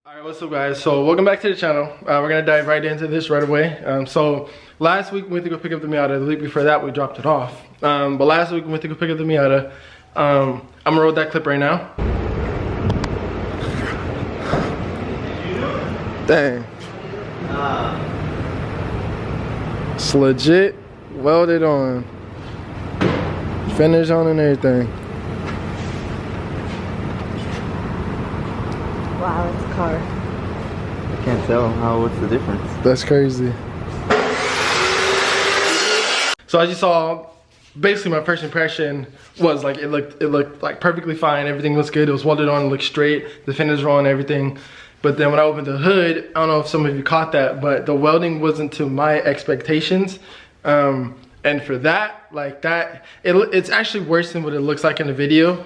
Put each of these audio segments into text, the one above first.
Alright, what's up guys? So welcome back to the channel. We're gonna dive right into this right away. So last week we went to go pick up the Miata. The week before that we dropped it off. But last week we went to go pick up the Miata. I'm gonna roll that clip right now. Dang. It's legit welded on. Finish on and everything. Wow, it's a car. I can't tell what's the difference. That's crazy. So as you saw, basically my first impression was like it looked like perfectly fine. Everything was good. It was welded on, it looked straight. The fenders were on, everything. But then when I opened the hood, I don't know if some of you caught that, but the welding wasn't to my expectations. And for that, it's actually worse than what it looks like in the video.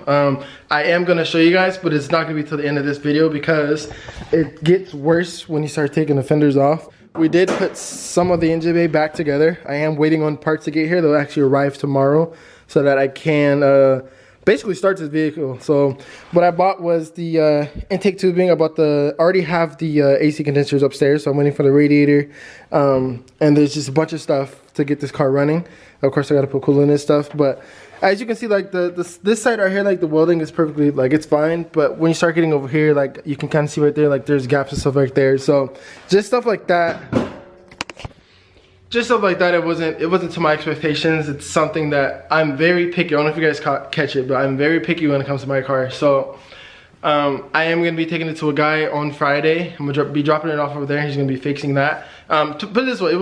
I am gonna show you guys, but it's not gonna be till the end of this video because it gets worse when you start taking the fenders off. We did put some of the engine bay back together. I am waiting on parts to get here. They'll actually arrive tomorrow so that I can basically start this vehicle. So what I bought was the intake tubing. I already have the AC condensers upstairs, so I'm waiting for the radiator. And there's just a bunch of stuff to get this car running. Of course I gotta put coolant and stuff, but as you can see, like this side right here, like the welding is perfectly, like it's fine, but when you start getting over here, like you can kind of see right there, like there's gaps and stuff right there. So just stuff like that, it wasn't to my expectations. It's something that I'm very picky. I don't know if you guys catch it, but I'm very picky when it comes to my car. So I am going to be taking it to a guy on Friday. I'm going to be dropping it off over there. He's going to be fixing that. To put it this way,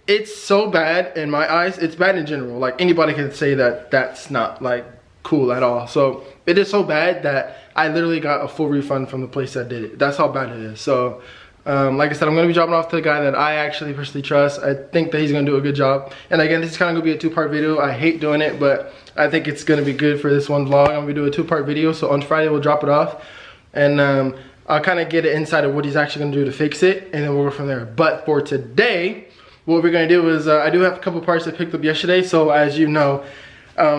it's so bad in my eyes. It's bad in general. Like anybody can say that that's not like cool at all. So it is so bad that I literally got a full refund from the place that did it. That's how bad it is. So like I said, I'm going to be dropping off to the guy that I actually personally trust. I think that he's going to do a good job. And again, this is kind of going to be a two-part video. I hate doing it, but I think it's going to be good for this one vlog. I'm going to do a two-part video. So on Friday, we'll drop it off. And I'll kind of get an insight of what he's actually going to do to fix it. And then we'll go from there. But for today, what we're going to do is I do have a couple parts I picked up yesterday. So as you know,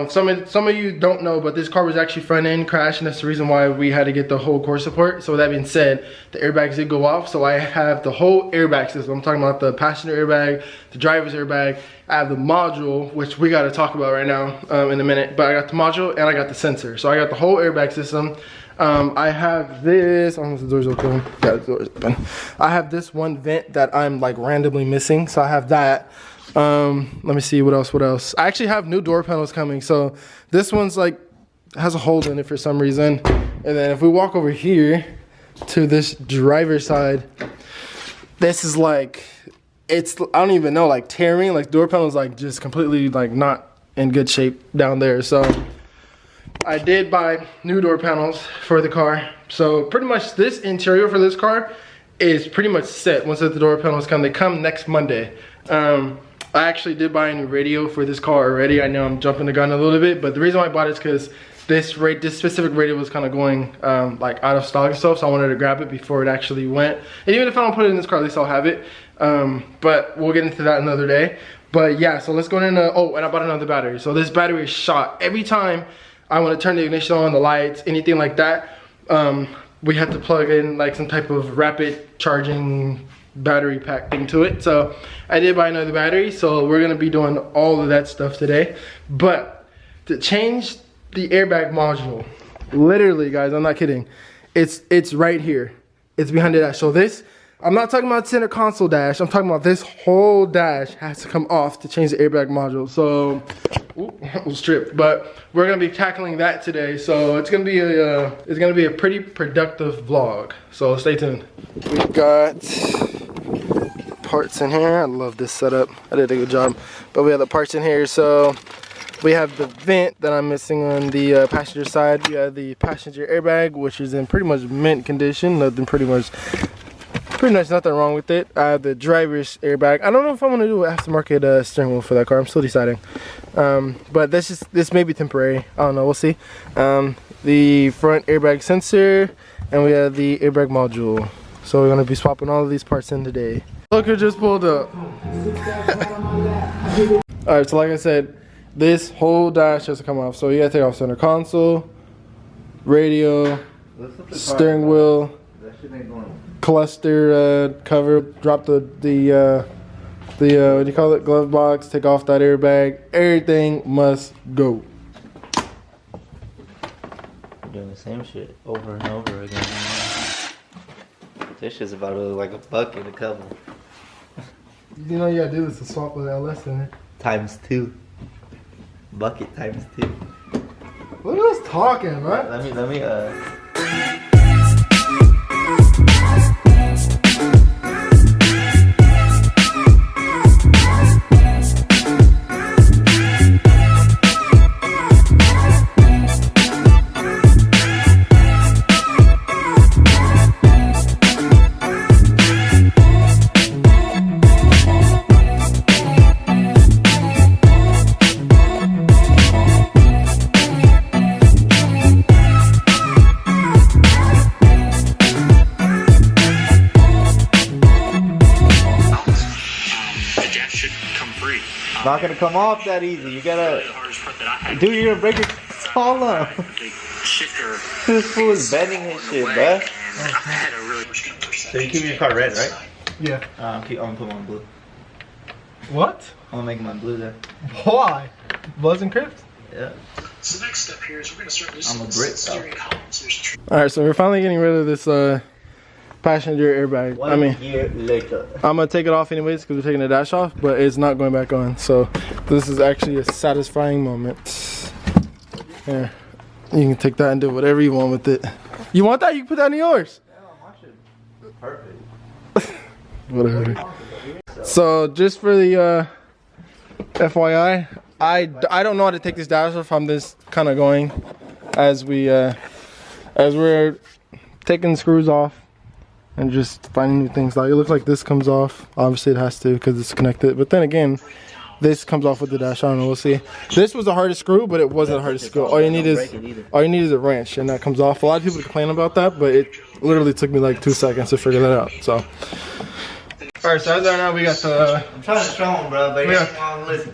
some of you don't know, but this car was actually front end crashed, and that's the reason why we had to get the whole core support. So with that being said, the airbags did go off. So I have the whole airbag system. I'm talking about the passenger airbag, the driver's airbag. I have the module, which we got to talk about right now in a minute. But I got the module and I got the sensor. So I got the whole airbag system. I have this, I don't know if the door's open. Yeah, the door's open. I have this one vent that I'm like randomly missing. So I have that. Let me see what else. I actually have new door panels coming. So this one's like has a hole in it for some reason. And then if we walk over here to this driver's side, this is like, I don't even know, like tearing, like door panels like just completely like not in good shape down there. So I did buy new door panels for the car. So pretty much this interior for this car is pretty much set once the door panels come. They come next Monday. I actually did buy a new radio for this car already. I know I'm jumping the gun a little bit, but the reason why I bought it is because this specific radio was kind of going like out of stock and stuff, so I wanted to grab it before it actually went. And even if I don't put it in this car, at least I'll have it. But we'll get into that another day. But yeah, so let's go into, oh, and I bought another battery. So this battery is shot. Every time I want to turn the ignition on, the lights, anything like that, we have to plug in like some type of rapid charging battery pack thing to it. So I did buy another battery, so we're gonna be doing all of that stuff today. But to change the airbag module, literally guys, I'm not kidding, it's right here, it's behind the dash. So this, I'm not talking about center console dash, I'm talking about this whole dash has to come off to change the airbag module. So it was stripped, but we're gonna be tackling that today. So it's gonna be a pretty productive vlog, so stay tuned. We got parts in here. I love this setup, I did a good job. But we have the parts in here. So we have the vent that I'm missing on the passenger side. We have the passenger airbag, which is in pretty much mint condition. Pretty much nothing wrong with it. I have the driver's airbag. I don't know if I'm gonna do an aftermarket steering wheel for that car. I'm still deciding. But this may be temporary. I don't know. We'll see. The front airbag sensor, and we have the airbag module. So we're gonna be swapping all of these parts in today. Look who just pulled up. Alright, so like I said, this whole dash has to come off. So you gotta take off center console, radio, steering wheel, shit ain't going. Cluster cover. Drop the what do you call it? Glove box. Take off that airbag. Everything must go. We're doing the same shit over and over again. This shit's about to look like a bucket of couple. You know you gotta do this to swap with LS in it. Times 2. Bucket times 2. Look at us talking, right? Let me not gonna come off that easy. You gotta, dude. You're gonna break your column. This fool is bending his shit, bruh. So you keep your car red, right? Yeah. I'm gonna put mine blue. What? I'm gonna make mine blue there. Why? Bloods and Crips? Yeah. So the next step here is we're gonna start loosening I'm a Brit, the steering column. So there's All right, so we're finally getting rid of this passenger airbag. 1 year later. I'm gonna take it off anyways because we're taking the dash off, but it's not going back on. So this is actually a satisfying moment. Here, you can take that and do whatever you want with it. You want that? You can put that in yours. Perfect. Whatever. So just for the FYI, I don't know how to take this dash off. I'm just kind of going as we're taking the screws off. And just finding new things. Like it looks like this comes off. Obviously it has to because it's connected. But then again, this comes off with the dash. I don't know. We'll see. This was the hardest screw, but it wasn't the hardest screw. All you need is a wrench, and that comes off. A lot of people complain about that, but it literally took me like 2 seconds to figure that out. So, all right. So as of right now, we got the. I'm trying to show him, bro. But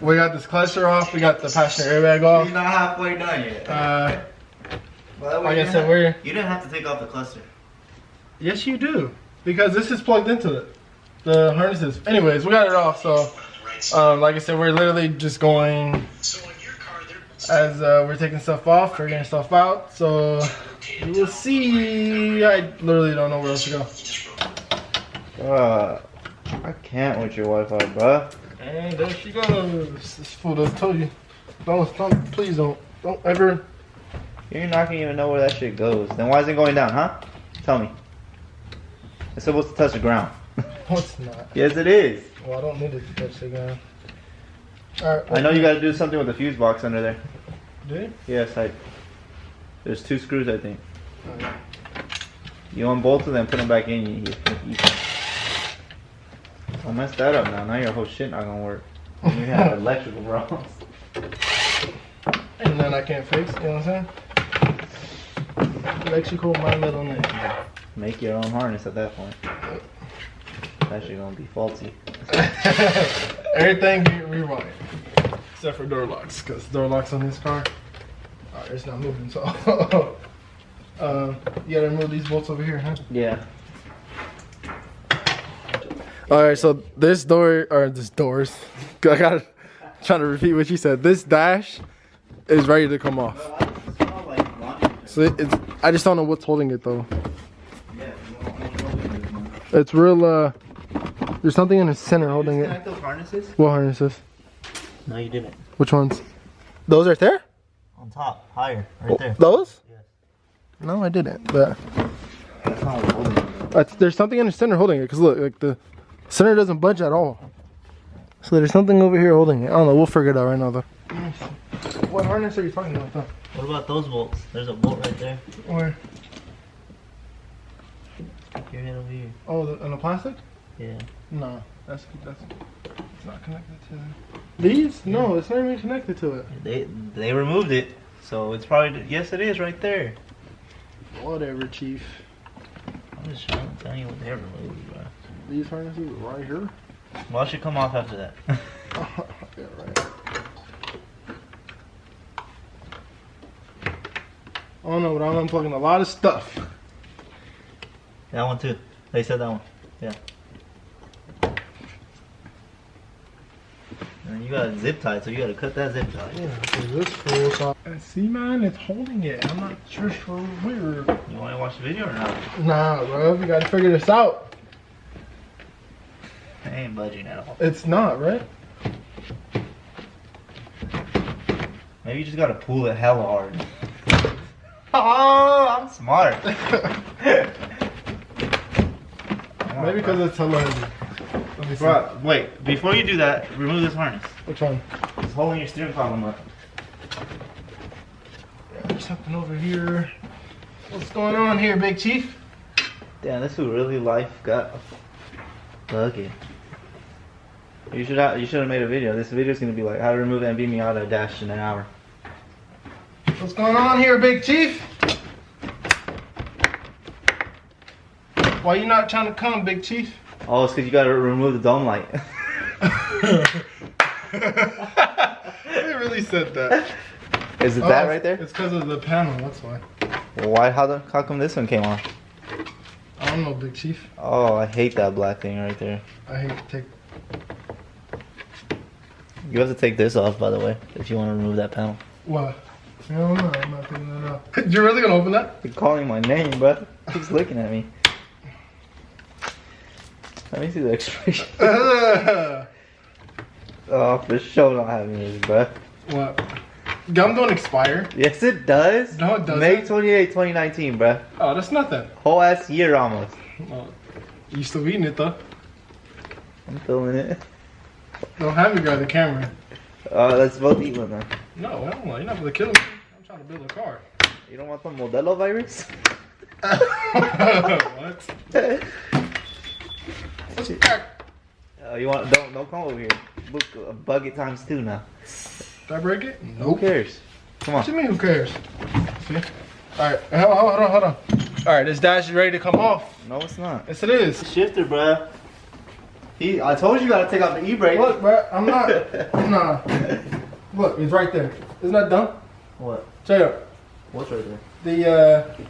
we got this cluster off. We got the passenger airbag off. He's not halfway done yet. Like I said, you didn't have to take off the cluster. Yes, you do, because this is plugged into it, the harnesses. Anyways, we got it off, so like I said, we're literally just going as we're taking stuff off, we're getting stuff out, so we'll see. I literally don't know where else to go. I can't with your Wi-Fi, bruh. And there she goes. This fool does told you. Please don't ever. You're not gonna even know where that shit goes. Then why is it going down, huh? Tell me. It's supposed to touch the ground. No, it's not. Yes, it is. Well, I don't need it to touch the ground. Alright. I know you gotta do something with the fuse box under there. Do you? Yes, there's 2 screws, I think. Okay. You unbolt them, put them back in. I messed that up now. Now your whole shit not gonna work. You have electrical problems. And then I can't fix, you know what I'm saying? Electrical, my middle name. Make your own harness at that point. That shit gonna be faulty. Everything rewired. Except for door locks, because door locks on this car. Alright, it's not moving, so. You gotta remove these bolts over here, huh? Yeah. Alright, so this doors, I gotta trying to repeat what you said. This dash is ready to come off. So I just don't know what's holding it though. It's real, there's something in the center holding it. Those harnesses? What harnesses? No, you didn't. Which ones? Those right there? On top, higher, right there. Those? Yes. No, I didn't, but That's not what's holding it. there's something in the center holding it, because look, like the center doesn't budge at all. So there's something over here holding it. I don't know, we'll figure it out right now though. What harness are you talking about though? What about those bolts? There's a bolt right there. Where? Stick your hand over here. Oh, in the plastic? Yeah. No, that's it's not connected to these. Yeah. No, it's not even connected to it. They removed it, so it's probably yes, it is right there. Whatever, Chief. I'm just trying to tell you what they removed, bro. These harnesses are right here. Well, it should come off after that. Yeah, right. Oh no, but I'm unplugging a lot of stuff. That one too. They said that one. Yeah. And you got it zip tied, so you gotta cut that zip tie. Yeah, so this fool. See, man, it's holding it. I'm not sure weird. You wanna watch the video or not? Nah, bro. We gotta figure this out. I ain't budging at all. It's not, right? Maybe you just gotta pull it hella hard. Oh, I'm smart. Maybe because it's hella heavy. Let me see. Bro, wait, before you do that, remove this harness. Which one? It's holding your steering column up. There's something over here. What's going on here, Big Chief? Damn, this is really life got bugging. You should have made a video. This video is gonna be like how to remove MV Miata dash in an hour. What's going on here, Big Chief? Why you not trying to come, Big Chief? Oh, it's because you gotta remove the dome light. They really said that. Is it that right there? It's because of the panel, that's why. Why? How come this one came off? I don't know, Big Chief. Oh, I hate that black thing right there. I hate to take... You have to take this off, by the way, if you want to remove that panel. What? I don't know, I'm not taking that off. You're really gonna open that? You're calling my name, bro. He's looking at me. Let me see the expiration. Oh, for sure not having this, bro. What? Gum don't expire. Yes, it does. No, it doesn't. May 28, 2019, bro. Oh, that's nothing. Whole ass year almost. Well, you still eating it though. I'm filming it. Don't have me grab the camera. Let's both eat one then. No, I don't know. You're not gonna kill me. I'm trying to build a car. You don't want some Modelo virus? What? What's that? You want? Don't come over here. Book bug it times 2 now. Did I break it? Who cares? Come What on. you mean, who cares? See? Alright, hold on. Alright, this dash is ready to come off. No, it's not. Yes, it is. Shifter, bruh. I told you gotta take out the e-brake. Look, bro, I'm not. Nah. Look, it's right there. Isn't that dumb? What? Check it out. What's right there?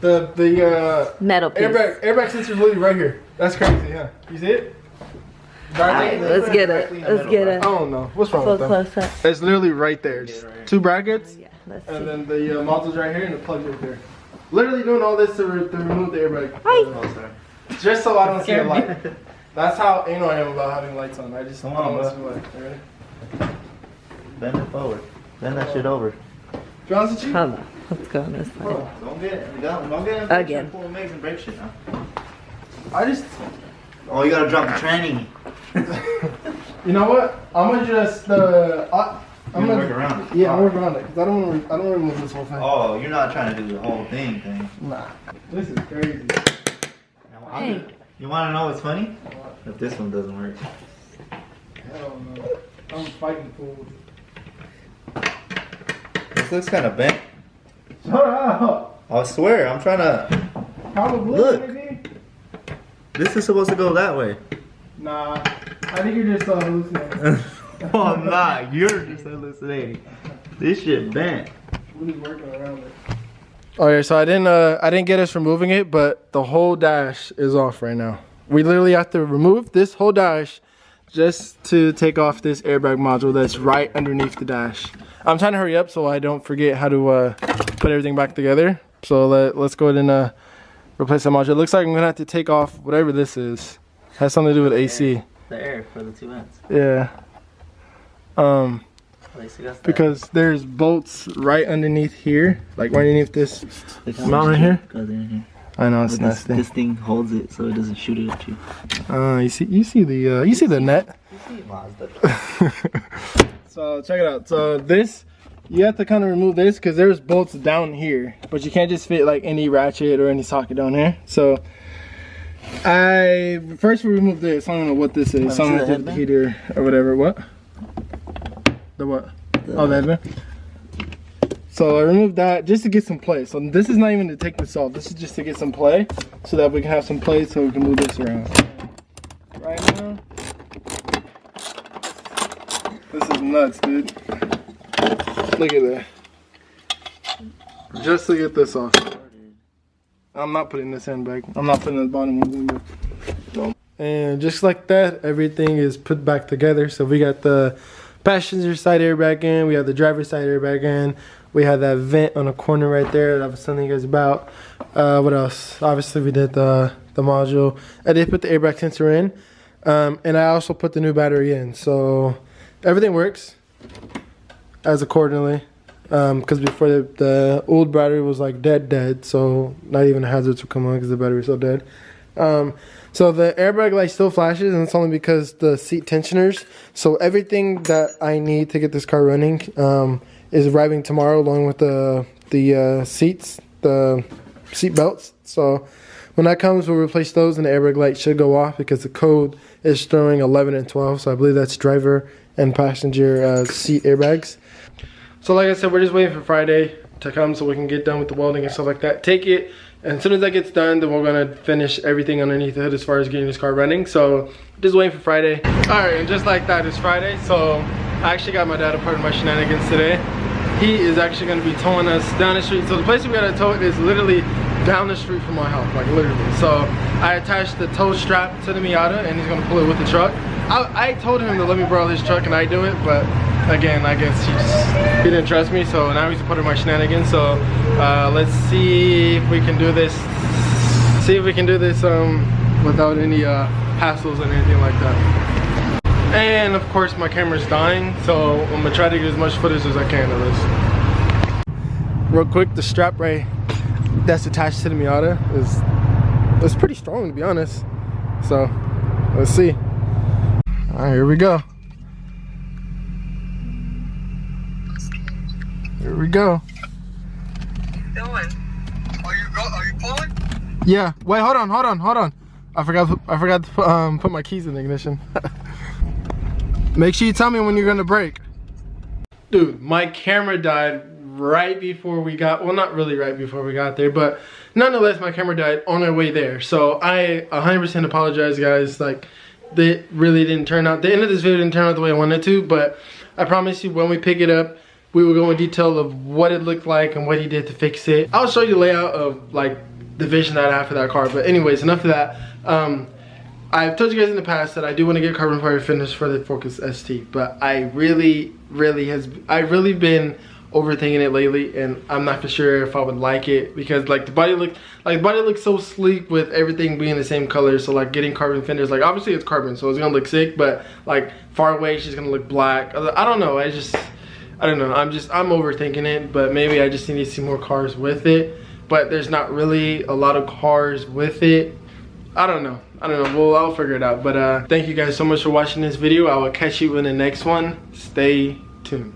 The Metal piece. airbag sensor's literally right here. That's crazy, huh? You see it? Alright, let's get it. Let's get I it. don't know. What's wrong Full with them? close up. It's literally right there. Just 2 brackets, Yeah, let's and see. then the module's right here, and the plug's right there. Literally doing all this to remove the airbag. Hi. Oh, sorry. Just so I don't see a light. That's how anal I am about having lights on. I just Come don't on, want to bro. see light. Ready? Bend it forward. Bend that shit over. To be honest with you, Hold on. Let's go on this hold side. on. Don't get in Again. Pull mags and break shit now. I just, Oh, you gotta drop the tranny. you know what? I'm gonna just, I'm gonna gonna work around it. Yeah, I'm working around it because I don't want to remove this whole thing. Oh, you're not trying to do the whole thing. Nah, this is crazy. Hey. You wanna know what's funny? If this one doesn't work. Hell no. I'm fighting fools. This looks kind of bent. Shut up. I swear, I'm trying to. Probably. Look. Maybe? This is supposed to go that way. Nah, I think you're just hallucinating. Oh, I'm not. You're just hallucinating. This shit bent. We're just working around it. Okay, so I didn't get us removing it, but the whole dash is off right now. We literally have to remove this whole dash just to take off this airbag module that's right underneath the dash. I'm trying to hurry up so I don't forget how to put everything back together. So let's go ahead and replace that module. It looks like I'm gonna have to take off whatever this is. Has something to do with AC. The air for the 2 ends. Yeah. Because there's bolts right underneath here, like right underneath this mount right here. I know it's nasty. This thing holds it so it doesn't shoot it at you. You see the net. So check it out. So this, you have to kind of remove this because there's bolts down here, but you can't just fit like any ratchet or any socket down here. So first we remove this. I don't know what this is. Something with the heater or whatever. What? The what? Oh, the headband. So I removed that just to get some play. So this is not even to take this off. This is just to get some play so that we can have some play so we can move this around. Right now, this is nuts, dude. Look at that. Just to get this off. I'm not putting this handbag. I'm not putting the bottom one. No. And just like that, everything is put back together. So we got the passenger side airbag in. We have the driver's side airbag in. We have that vent on the corner right there that I was telling you guys about. What else? Obviously, we did the module. I did put the airbag sensor in. And I also put the new battery in. So everything works as accordingly. Because before the old battery was like dead. So not even the hazards would come on because the battery was so dead. So the airbag light still flashes, and it's only because the seat tensioners. So everything that I need to get this car running is arriving tomorrow, along with the seats, the seat belts. So when that comes, we'll replace those, and the airbag light should go off because the code is showing 11 and 12. So I believe that's driver and passenger seat airbags. So like I said, we're just waiting for Friday to come so we can get done with the welding and stuff like that. Take it. And as soon as that gets done, then we're gonna finish everything underneath the hood as far as getting this car running. So just waiting for Friday. All right, and just like that, it's Friday. So I actually got my dad a part of my shenanigans today. He is actually gonna be towing us down the street. So the place we gotta tow it is literally down the street from my house, like literally. So I attached the tow strap to the Miata, and he's gonna pull it with the truck. I told him to let me borrow his truck and I do it, but again, I guess he didn't trust me, so now he's a part of my shenanigans. So let's see if we can do this. Without any hassles and anything like that. And of course, my camera's dying, so I'm gonna try to get as much footage as I can of this. Real quick, the strap right that's attached to the Miata is pretty strong, to be honest. So let's see. All right, here we go. Here we go. Doing? Are you pulling? Yeah. Wait, hold on. I forgot to put my keys in the ignition. Make sure you tell me when you're gonna brake. Dude, my camera died right before we got, well, not really right before we got there, but nonetheless, my camera died on our way there. So I 100% apologize, guys. Like, it really didn't turn out, the end of this video didn't turn out the way I wanted to, but I promise you, when we pick it up, we will go in detail of what it looked like and what he did to fix it. I'll show you the layout of like the vision that I have for that car. But anyways, enough of that. I've told you guys in the past that I do want to get carbon fiber finish for the Focus ST, but I've really been overthinking it lately, and I'm not for sure if I would like it, because like the body looks so sleek with everything being the same color. So like getting carbon finish, like obviously it's carbon, so it's gonna look sick, but like far away she's gonna look black. I don't know. I don't know. I'm overthinking it, but maybe I just need to see more cars with it. But there's not really a lot of cars with it. I don't know. Well, I'll figure it out. But thank you guys so much for watching this video. I will catch you in the next one. Stay tuned.